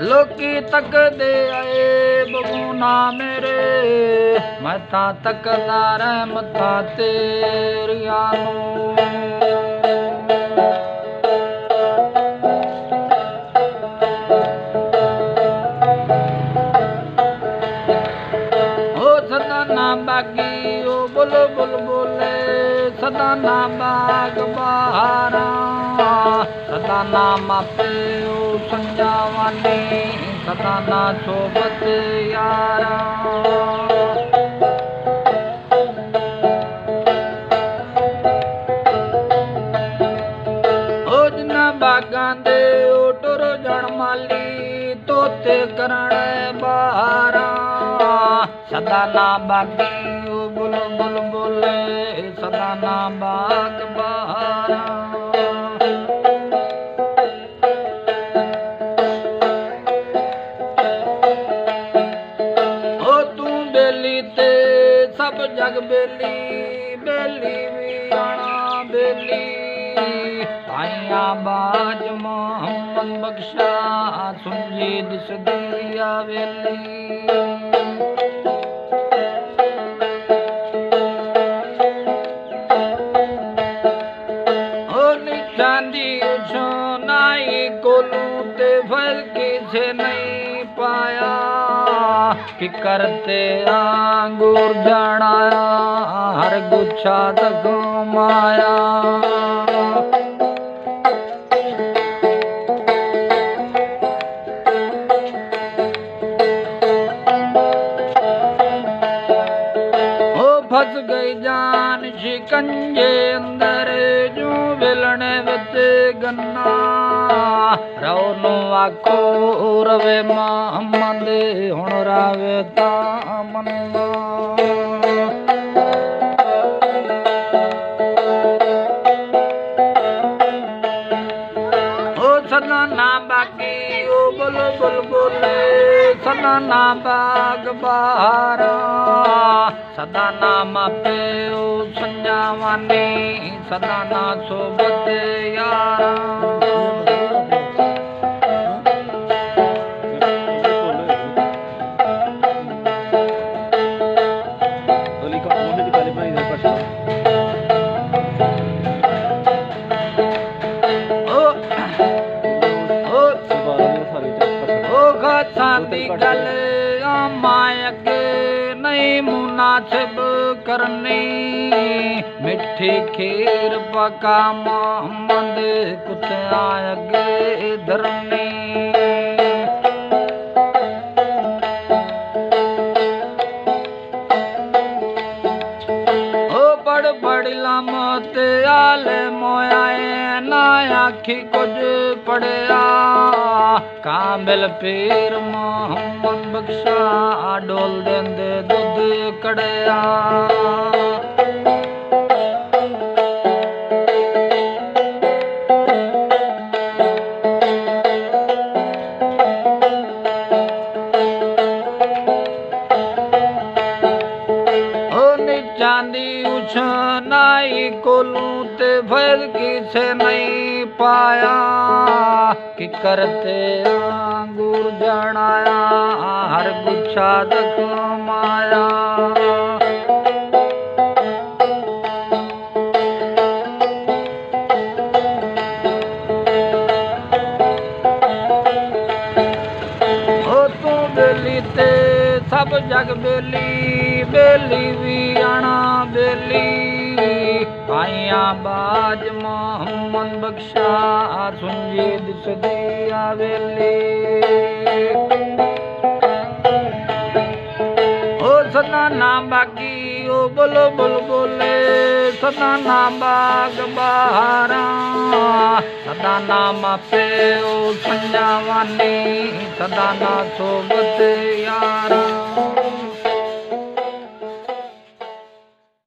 ਲੋਕੀ ਤੱਕਦੇ ਆਏ ਬਗੂਨਾ ਮੇਰੇ, ਮੈਂ ਤਾਂ ਤੱਕਦਾ ਰਹਿਮਤਾਂ ਤੇਰੀਆਂ ਨੂੰ। ਸਦਾ ਨਾ ਬਾਗੀ ਉਹ ਬੁਲਬੁਲ ਬੋਲੇ, ਸਦਾ ਨਾ ਬਾਗ ਬਹਾਰਾਂ, ਸਦਾ ਨਾ ਮਾਪੇ ਉਹ ਸੰਜਾਵਾਨੀ, ਸਦਾ ਨਾ ਸੋਬਤ ਯਾਰਾਂ। ਉਹ ਜਿਨ੍ਹਾਂ ਬਾਗਾਂ ਦੇ ਉਹ ਟੁਰ ਜਾਣ ਮਾਲੀ, ਤੋਤੇ ਕਰਨ ਬਹਾਰਾਂ, ਸਦਾ ਨਾ ਬਾਗੀ ਉਹ ਬੁਲਬੁਲ ਬੋਲੇ, ਸਦਾ ਨਾ ਬਾਗ ਬਹਾਰਾਂ। ਉਹ ਤੂੰ ਬੇਲੀ ਤੇ ਸਭ ਜਗ ਬੇਲੀ, ਬੇਲੀ ਵੀ ਆਣਾ ਬੇਲੀ, ਆਈਆਂ ਬਾਜ ਮੁਹੰਮਦ ਬਖਸ਼ਾ, ਸੁਣਜੀ ਦਿਸਦੀ ਆ ਵੇਲੀ। ਚਾਂਦੀ ਸੋਨਾਈ ਕੋਲੋਂ ਤੇ ਫਲ ਕਿਸੇ ਨਹੀਂ ਪਾਇਆ, ਕਿ ਕਰਤੇ ਆਂਗੂਰ ਜਾਣਾਇਆ, ਹਰ ਗੁੱਛਾ ਤੱਕ ਮਾਇਆ। फस गई जान शिकंजे अंदर, जो विलने विच गन्ना, रहो नु आखो रवे मोहम्मद, हुण रावे तामन्ना। सदा ना बागी ओ बुलबुल बोले, सदा ना बाग बहारा, सदा ना मापे ओ संजावानी, सदा ना सोबत यारा। दी गल आमां अगे नहीं मुनासिब करनी, मिठी खीर पका मोहम्मद कुत्तियां अगे धरनी। बड़ बड़ लामत आले मोयाए, ना आखी कुछ पढ़िया, कामिल पीर मोहम्मद बख्शा, डोल देंदे दुध कड़िया। चांदी उछनाई कोलू ते फैल किसे नहीं पाया, कि करते आंगूर जनाया, हर गुच्छा तक माया। ओ तू बेली ते सब जग बेली, बेली भी आना बेली, आइयां बाज मोहम्मद बख्शा, सुनजी दिसदी आ वेली। ओ सदा ना बागी ओ बुलबुल बोले, सदा ना बाग बहारा, सदा ना मापे ओ संजावानी, सदा ना सोबत यारा।